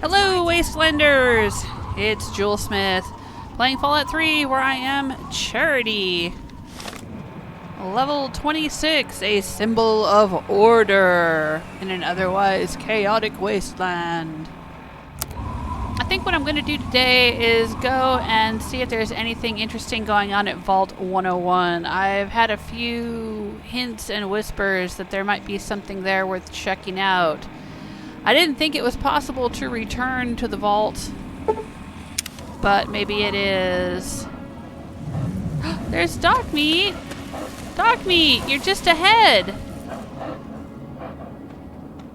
Hello, Wastelanders! It's Jewel Smith, playing Fallout 3, where I am Charity. Level 26, a symbol of order in an otherwise chaotic wasteland. I think what I'm going to do today is go and see if there's anything interesting going on at Vault 101. I've had a few hints and whispers that there might be something there worth checking out. I didn't think it was possible to return to the vault, but maybe it is. There's Dogmeat! Dogmeat, you're just ahead!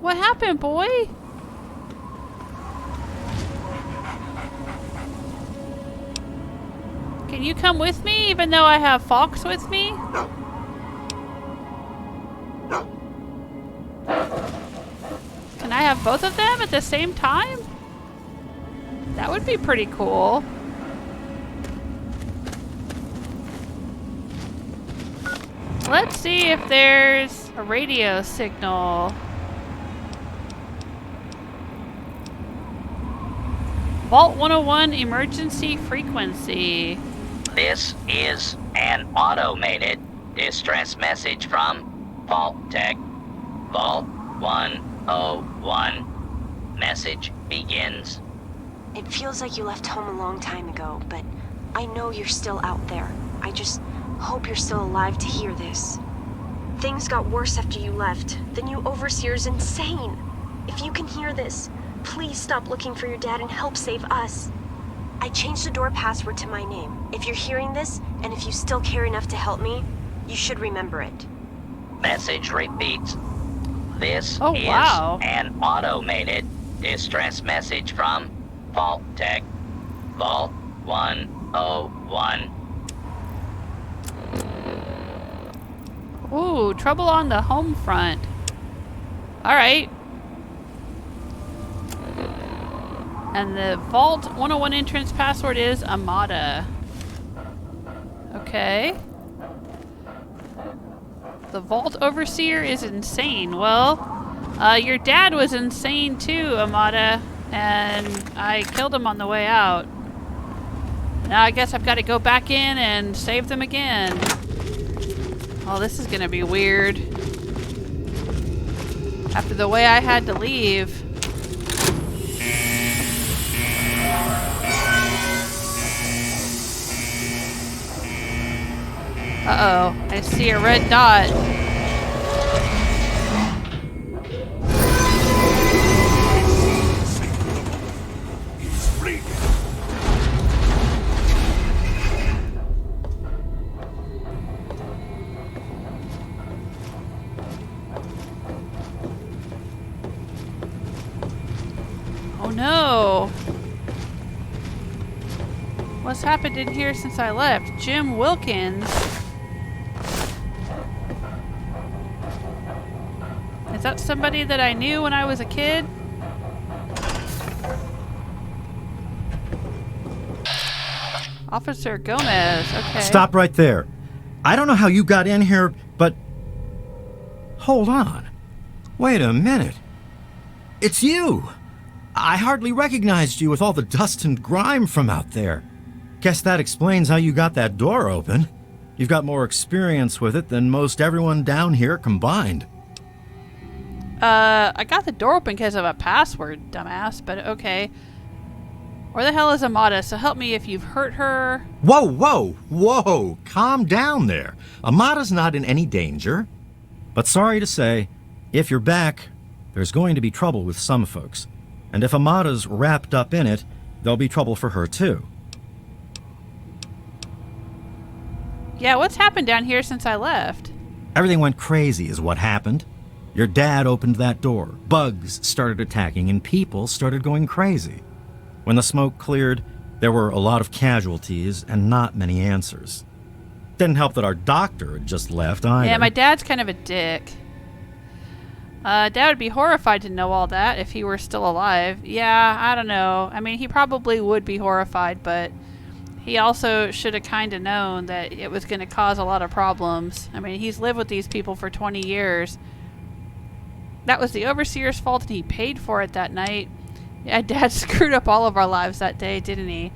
What happened, boy? Can you come with me, even though I have Fawkes with me? Can I have both of them at the same time? That would be pretty cool. Let's see if there's a radio signal. Vault 101 emergency frequency. This is an automated distress message from Vault Tech. Vault 101. Message begins. It feels like you left home a long time ago, but I know you're still out there. I just hope you're still alive to hear this. Things got worse after you left. The new overseer's insane. If you can hear this, please stop looking for your dad and help save us. I changed the door password to my name. If you're hearing this, and if you still care enough to help me, you should remember it. Message repeats. This is an automated distress message from Vault Tech. Vault 101. Ooh, trouble on the Homefront. Alright. And the Vault 101 entrance password is Amata. Okay. The Vault Overseer is insane. Well, your dad was insane too, Amata. And I killed him on the way out. Now I guess I've got to go back in and save them again. Oh, this is gonna be weird. After the way I had to leave. Uh-oh, I see a red dot. Oh no! What's happened in here since I left? Jim Wilkins. Is that somebody that I knew when I was a kid? Officer Gomez, okay. Stop right there. I don't know how you got in here, but... Hold on. Wait a minute. It's you! I hardly recognized you with all the dust and grime from out there. Guess that explains how you got that door open. You've got more experience with it than most everyone down here combined. I got the door open because of a password, dumbass, but okay. Where the hell is Amata? So help me if you've hurt her. Whoa, whoa, whoa! Calm down there. Amata's not in any danger. But sorry to say, if you're back, there's going to be trouble with some folks. And if Amata's wrapped up in it, there'll be trouble for her too. Yeah, what's happened down here since I left? Everything went crazy is what happened. Your dad opened that door, bugs started attacking, and people started going crazy. When the smoke cleared, there were a lot of casualties and not many answers. Didn't help that our doctor had just left either. Yeah, my dad's kind of a dick. Dad would be horrified to know all that if he were still alive. Yeah, I don't know. I mean, he probably would be horrified, but he also should have kind of known that it was going to cause a lot of problems. I mean, he's lived with these people for 20 years. That was the Overseer's fault, and he paid for it that night. Yeah, Dad screwed up all of our lives that day, didn't he?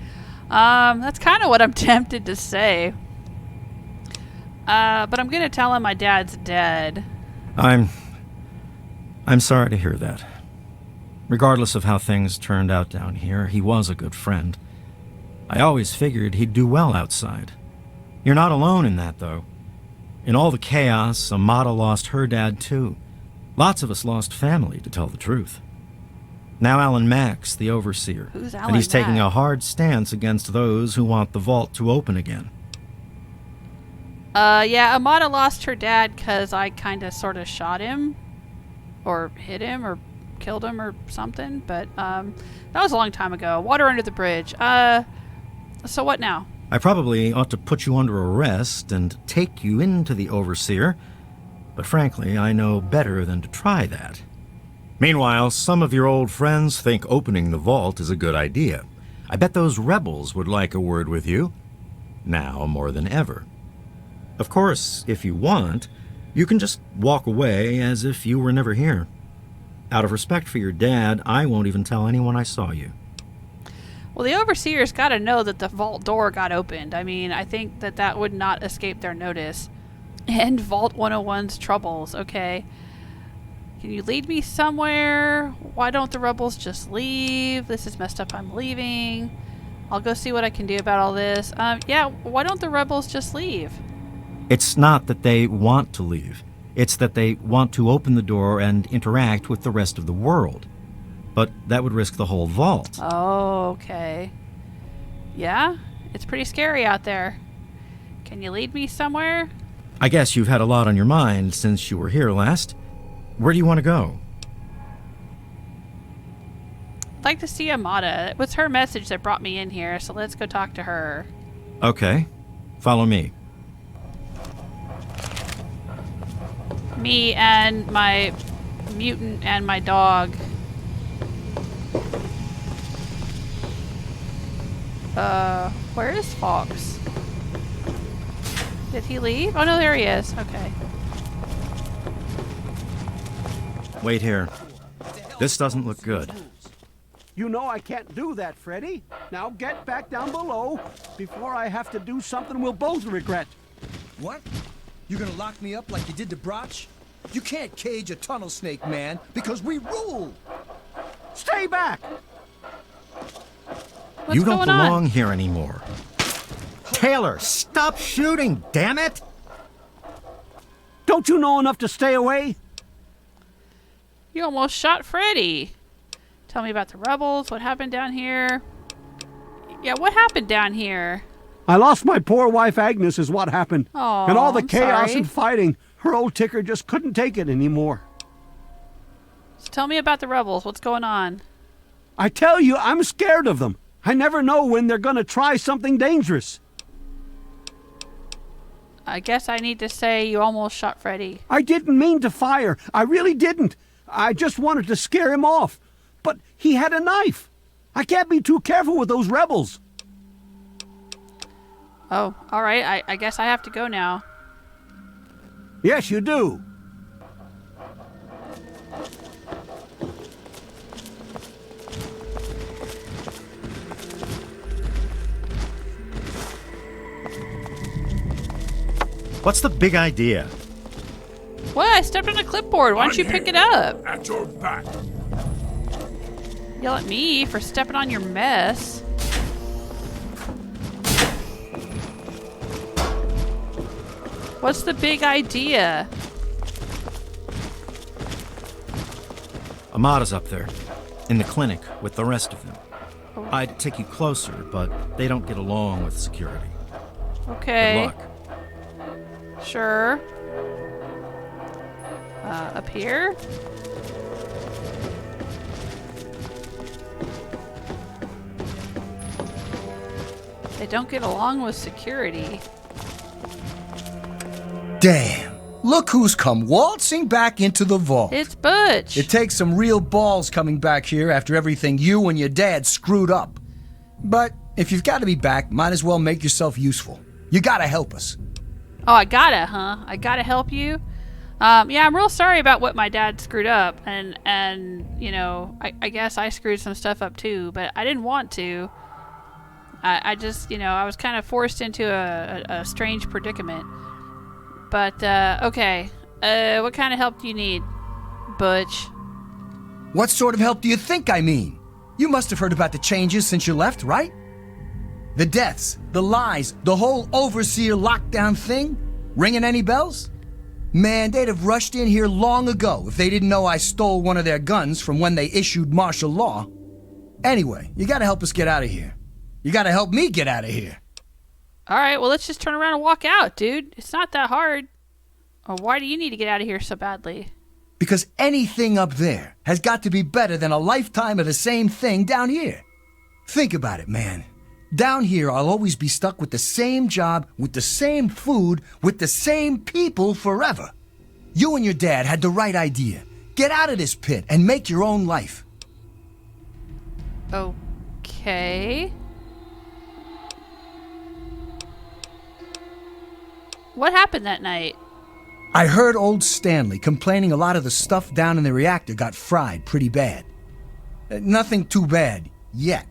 That's kind of what I'm tempted to say. But I'm gonna tell him my dad's dead. I'm sorry to hear that. Regardless of how things turned out down here, he was a good friend. I always figured he'd do well outside. You're not alone in that, though. In all the chaos, Amata lost her dad, too. Lots of us lost family, to tell the truth. Now Alan Mack's the overseer. Who's Alan and he's taking Mack? a hard stance against those who want the vault to open again. Yeah, Amata lost her dad because I kind of sort of shot him. Or hit him, or killed him, or something. But, that was a long time ago. Water under the bridge. So what now? I probably ought to put you under arrest and take you into the overseer, but frankly, I know better than to try that. Meanwhile, some of your old friends think opening the vault is a good idea. I bet those rebels would like a word with you, now more than ever. Of course, if you want, you can just walk away as if you were never here. Out of respect for your dad, I won't even tell anyone I saw you. Well, the overseer's got to know that the vault door got opened. I mean, I think that would not escape their notice. End Vault 101's troubles, okay? Can you lead me somewhere? Why don't the rebels just leave? This is messed up, I'm leaving. I'll go see what I can do about all this. Yeah, why don't the rebels just leave? It's not that they want to leave. It's that they want to open the door and interact with the rest of the world. But that would risk the whole vault. Oh, okay. Yeah? It's pretty scary out there. Can you lead me somewhere? I guess you've had a lot on your mind since you were here last. Where do you want to go? I'd like to see Amata. It was her message that brought me in here, so let's go talk to her. Okay. Follow me. Me and my mutant and my dog. Where is Fawkes? Did he leave? Oh no, there he is. Okay. Wait here. This doesn't look good. You know I can't do that, Freddy. Now get back down below before I have to do something we'll both regret. What? You gonna lock me up like you did to Broch? You can't cage a tunnel snake, man, because we rule! Stay back! What's You don't going belong on? here anymore. Taylor, stop shooting, damn it! Don't you know enough to stay away? You almost shot Freddy. Tell me about the rebels. What happened down here? Yeah, what happened down here? I lost my poor wife Agnes is what happened. Oh, and all the I'm chaos sorry. and fighting. Her old ticker just couldn't take it anymore. So tell me about the rebels. What's going on? I tell you, I'm scared of them. I never know when they're gonna try something dangerous. I guess I need to say you almost shot Freddy. I didn't mean to fire. I really didn't. I just wanted to scare him off. But he had a knife. I can't be too careful with those rebels. Oh, all right. I guess I have to go now. Yes, you do. What's the big idea? What? I stepped on a clipboard. Why don't you pick it up? At your back. Yell at me for stepping on your mess. What's the big idea? Amata's up there, in the clinic with the rest of them. I'd take you closer, but they don't get along with security. Okay. Good luck. Sure. Up here? They don't get along with security. Damn! Look who's come waltzing back into the vault. It's Butch. It takes some real balls coming back here after everything you and your dad screwed up. But if you've got to be back, might as well make yourself useful. You gotta help us. Oh, I gotta, huh? I gotta help you? Yeah, I'm real sorry about what my dad screwed up, and you know, I guess I screwed some stuff up too, but I didn't want to. I just, you know, I was kind of forced into a strange predicament. But, okay. What kind of help do you need, Butch? What sort of help do you think I mean? You must have heard about the changes since you left, right? The deaths, the lies, the whole overseer lockdown thing? Ringing any bells? Man, they'd have rushed in here long ago if they didn't know I stole one of their guns from when they issued martial law. Anyway, you gotta help us get out of here. You gotta help me get out of here. Alright, well, let's just turn around and walk out, dude. It's not that hard. Or why do you need to get out of here so badly? Because anything up there has got to be better than a lifetime of the same thing down here. Think about it, man. Down here, I'll always be stuck with the same job, with the same food, with the same people forever. You and your dad had the right idea. Get out of this pit and make your own life. Okay. What happened that night? I heard old Stanley complaining a lot of the stuff down in the reactor got fried pretty bad. Nothing too bad, yet.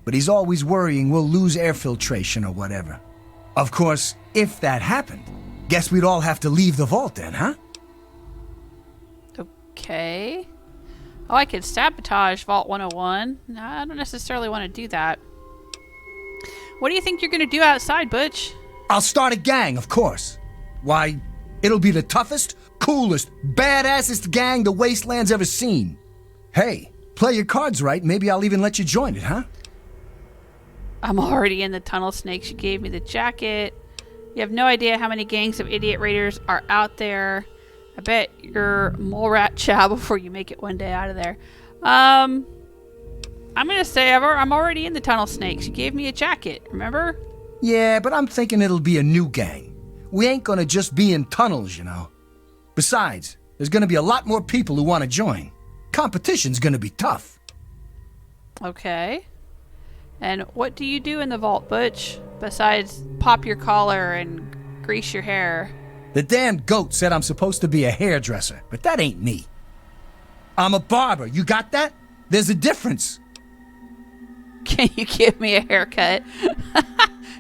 But he's always worrying we'll lose air filtration or whatever. Of course, if that happened, guess we'd all have to leave the vault then, huh? Okay. Oh, I could sabotage Vault 101. No, I don't necessarily want to do that. What do you think you're going to do outside, Butch? I'll start a gang, of course. Why, it'll be the toughest, coolest, badassest gang the Wasteland's ever seen. Hey, play your cards right, maybe I'll even let you join it, huh? I'm already in the tunnel snakes. You gave me the jacket. You have no idea how many gangs of idiot raiders are out there. I bet you're mole rat chow before you make it one day out of there. I'm gonna say I'm already in the tunnel snakes. You gave me a jacket, remember? Yeah, but I'm thinking it'll be a new gang. We ain't gonna just be in tunnels, you know. Besides, there's gonna be a lot more people who want to join. Competition's gonna be tough. Okay. And what do you do in the vault, Butch? Besides pop your collar and grease your hair. The damn goat said I'm supposed to be a hairdresser, but that ain't me. I'm a barber, you got that? There's a difference. Can you give me a haircut?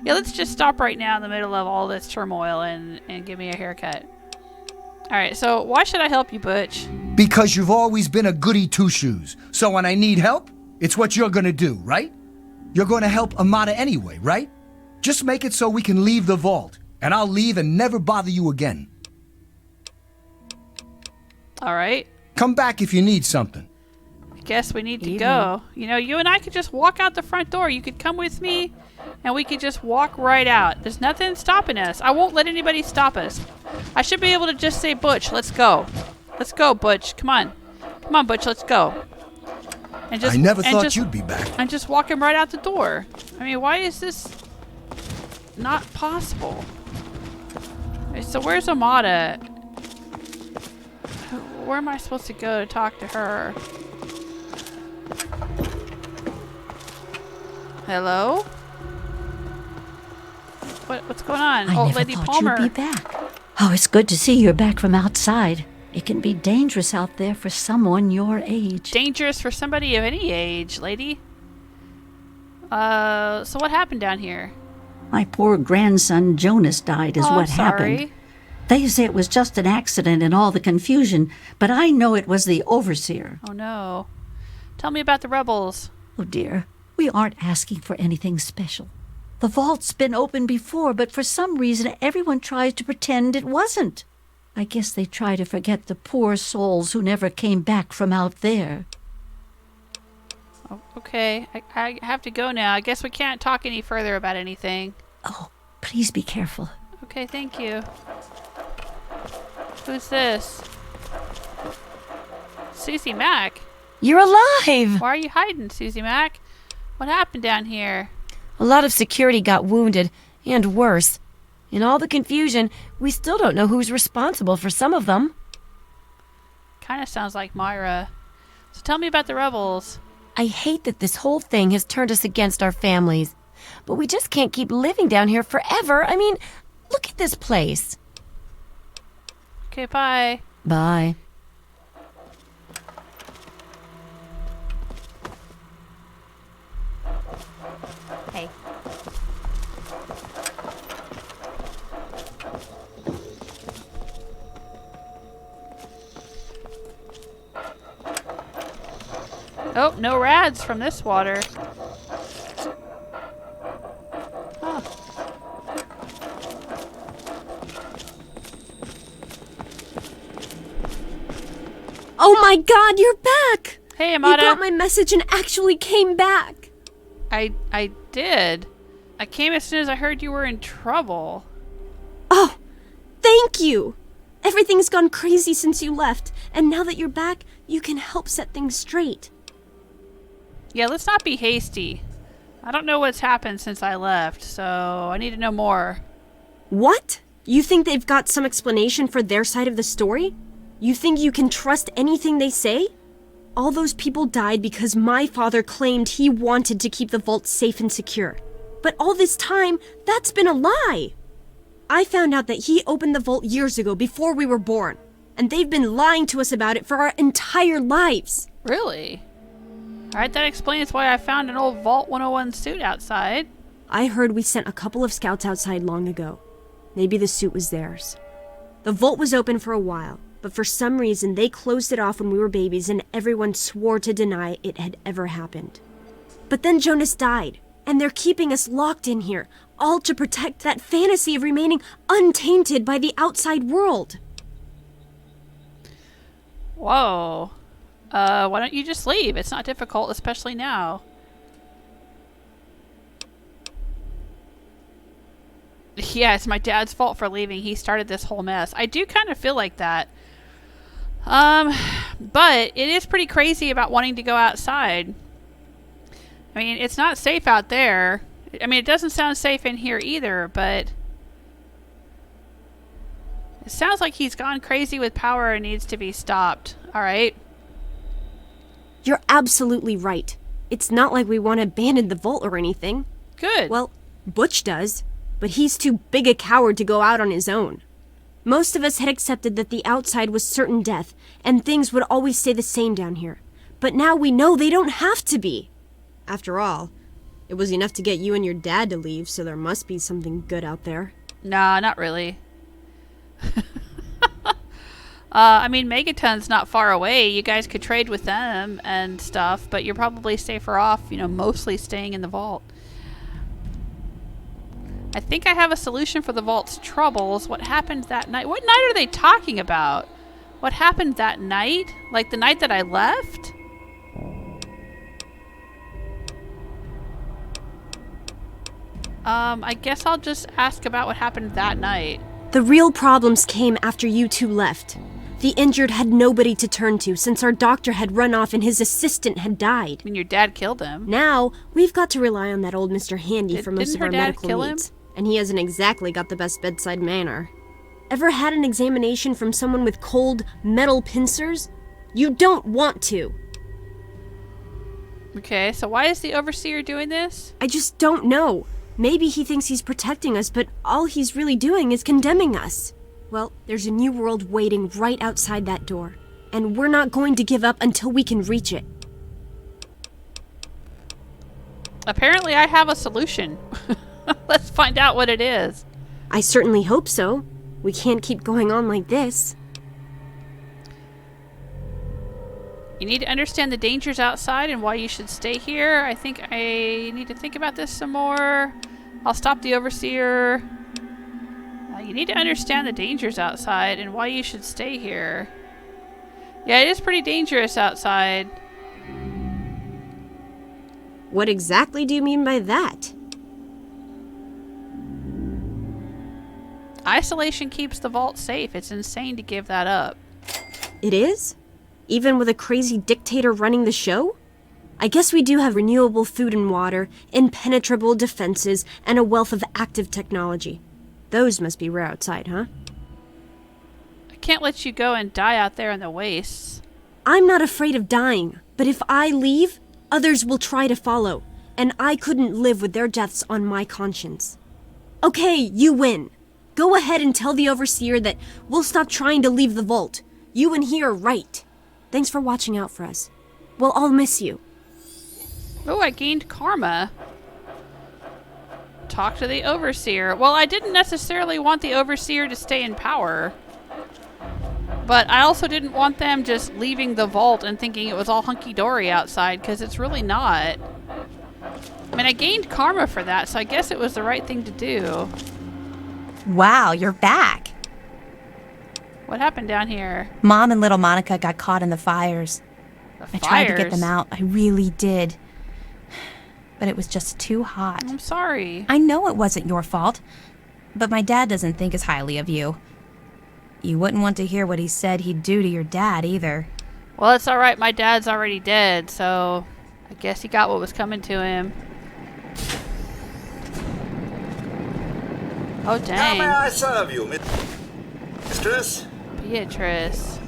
Yeah, let's just stop right now in the middle of all this turmoil and give me a haircut. Alright, so why should I help you, Butch? Because you've always been a goody two-shoes. So when I need help, it's what you're gonna do, right? You're gonna help Amata anyway, right? Just make it so we can leave the vault, and I'll leave and never bother you again. Alright. Come back if you need something. I guess we need to go. You know, you and I could just walk out the front door. You could come with me, and we could just walk right out. There's nothing stopping us. I won't let anybody stop us. I should be able to just say, Butch, let's go. Let's go, Butch. Come on. Come on, Butch, let's go. And just, I never thought you'd be back. And just walk him right out the door. I mean, why is this not possible? Okay, so where's Amata? Where am I supposed to go to talk to her? Hello? What's going on? I never Lady thought Palmer. you'd be back. Oh, it's good to see you're back from outside. It can be dangerous out there for someone your age. Dangerous for somebody of any age, lady. So what happened down here? My poor grandson Jonas died is what sorry. happened. They say it was just an accident and all the confusion, but I know it was the overseer. Oh no. Tell me about the rebels. Oh dear, we aren't asking for anything special. The vault's been open before, but for some reason everyone tries to pretend it wasn't. I guess they try to forget the poor souls who never came back from out there. Oh, okay, I have to go now. I guess we can't talk any further about anything. Oh, please be careful. Okay, thank you. Who's this? Susie Mac. You're alive! Why are you hiding, Susie Mac? What happened down here? A lot of security got wounded, and worse. In all the confusion, we still don't know who's responsible for some of them. Kind of sounds like Myra. So tell me about the rebels. I hate that this whole thing has turned us against our families. But we just can't keep living down here forever. I mean, look at this place. Okay, bye. Bye. Hey. Oh, no rads from this water. Huh. Oh my god, you're back! Hey, Amata. You got my message and actually came back. I did. I came as soon as I heard you were in trouble. Oh, thank you! Everything's gone crazy since you left, and now that you're back, you can help set things straight. Yeah, let's not be hasty. I don't know what's happened since I left, so I need to know more. What? You think they've got some explanation for their side of the story? You think you can trust anything they say? All those people died because my father claimed he wanted to keep the vault safe and secure. But all this time, that's been a lie! I found out that he opened the vault years ago before we were born, and they've been lying to us about it for our entire lives. Really? Alright, that explains why I found an old Vault 101 suit outside. I heard we sent a couple of scouts outside long ago. Maybe the suit was theirs. The vault was open for a while, but for some reason they closed it off when we were babies and everyone swore to deny it had ever happened. But then Jonas died, and they're keeping us locked in here, all to protect that fantasy of remaining untainted by the outside world. Whoa. Why don't you just leave? It's not difficult, especially now. Yeah, it's my dad's fault for leaving. He started this whole mess. I do kind of feel like that. But it is pretty crazy about wanting to go outside. I mean, it's not safe out there. I mean, it doesn't sound safe in here either, but it sounds like he's gone crazy with power and needs to be stopped. All right. You're absolutely right. It's not like we want to abandon the vault or anything. Good. Well, Butch does, but he's too big a coward to go out on his own. Most of us had accepted that the outside was certain death, and things would always stay the same down here. But now we know they don't have to be. After all, it was enough to get you and your dad to leave, so there must be something good out there. Nah, not really. I mean, Megaton's not far away. You guys could trade with them and stuff, but you're probably safer off, you know, mostly staying in the vault. I think I have a solution for the vault's troubles. What happened that night? What night are they talking about? What happened that night? Like the night that I left? I guess I'll just ask about what happened that night. The real problems came after you two left. The injured had nobody to turn to since our doctor had run off and his assistant had died. I mean, your dad killed him. Now, we've got to rely on that old Mr. Handy for most of our medical needs. And he hasn't exactly got the best bedside manner. Ever had an examination from someone with cold, metal pincers? You don't want to. Okay, so why is the Overseer doing this? I just don't know. Maybe he thinks he's protecting us, but all he's really doing is condemning us. Well, there's a new world waiting right outside that door, and we're not going to give up until we can reach it. Apparently I have a solution. Let's find out what it is. I certainly hope so. We can't keep going on like this. You need to understand the dangers outside and why you should stay here. I think I need to think about this some more. I'll stop the Overseer. You need to understand the dangers outside and why you should stay here. Yeah, it is pretty dangerous outside. What exactly do you mean by that? Isolation keeps the vault safe. It's insane to give that up. It is? Even with a crazy dictator running the show? I guess we do have renewable food and water, impenetrable defenses, and a wealth of active technology. Those must be rare outside, huh? I can't let you go and die out there in the wastes. I'm not afraid of dying, but if I leave, others will try to follow, and I couldn't live with their deaths on my conscience. Okay, you win. Go ahead and tell the Overseer that we'll stop trying to leave the vault. You and he are right. Thanks for watching out for us. We'll all miss you. Oh, I gained karma. Talk to the Overseer. Well, I didn't necessarily want the Overseer to stay in power. But I also didn't want them just leaving the vault and thinking it was all hunky-dory outside, because it's really not. I mean, I gained karma for that, so I guess it was the right thing to do. Wow, you're back. What happened down here? Mom and little Monica got caught in the fires. I tried to get them out. I really did. But it was just too hot. I'm sorry. I know it wasn't your fault, but my dad doesn't think as highly of you. You wouldn't want to hear what he said he'd do to your dad either. Well, it's alright. My dad's already dead, so I guess he got what was coming to him. Oh, dang. How may I serve you, mistress? Beatrice.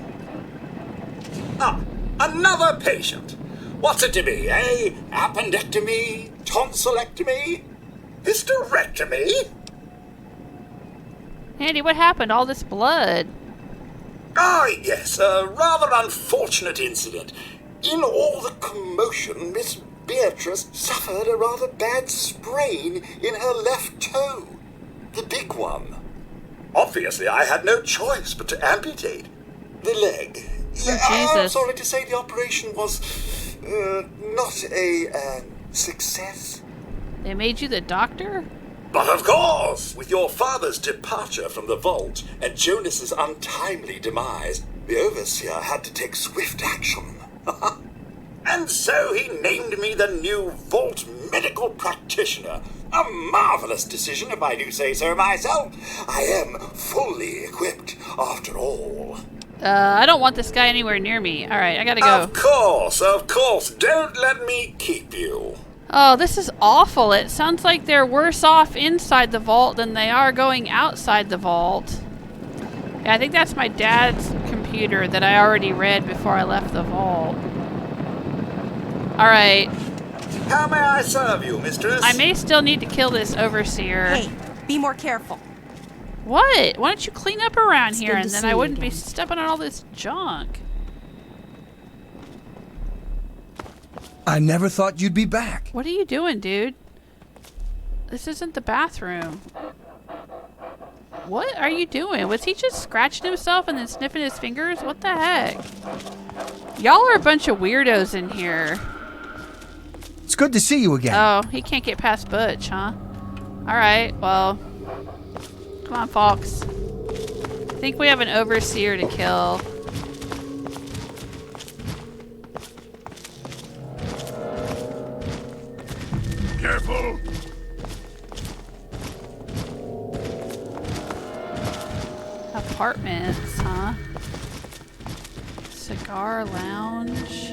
Ah, another patient. What's it to be, eh? Appendectomy? Tonsillectomy? Hysterectomy? Andy, what happened? All this blood. Ah, yes, a rather unfortunate incident. In all the commotion, Miss Beatrice suffered a rather bad sprain in her left toe. The big one. Obviously, I had no choice but to amputate the leg. Oh, I'm Jesus. sorry to say the operation was not a success. They made you the doctor? But of course, with your father's departure from the vault and Jonas's untimely demise, the Overseer had to take swift action. And so he named me the new Vault Medical Practitioner. A marvelous decision, if I do say so myself. I am fully equipped, after all. I don't want this guy anywhere near me. Alright, I gotta go. Of course. Don't let me keep you. Oh, this is awful. It sounds like they're worse off inside the vault than they are going outside the vault. Yeah, I think that's my dad's computer that I already read before I left the vault. Alright. How may I serve you, mistress? I may still need to kill this Overseer. Hey, be more careful. What? Why don't you clean up around It's here good and to then see I you wouldn't be again. stepping on all this junk. I never thought you'd be back. What are you doing, dude? This isn't the bathroom. What are you doing? Was he just scratching himself and then sniffing his fingers? What the heck? Y'all are a bunch of weirdos in here. It's good to see you again. Oh, he can't get past Butch, huh? Alright, well. Come on, Fawkes. I think we have an Overseer to kill. Careful. Apartments, huh? Cigar lounge.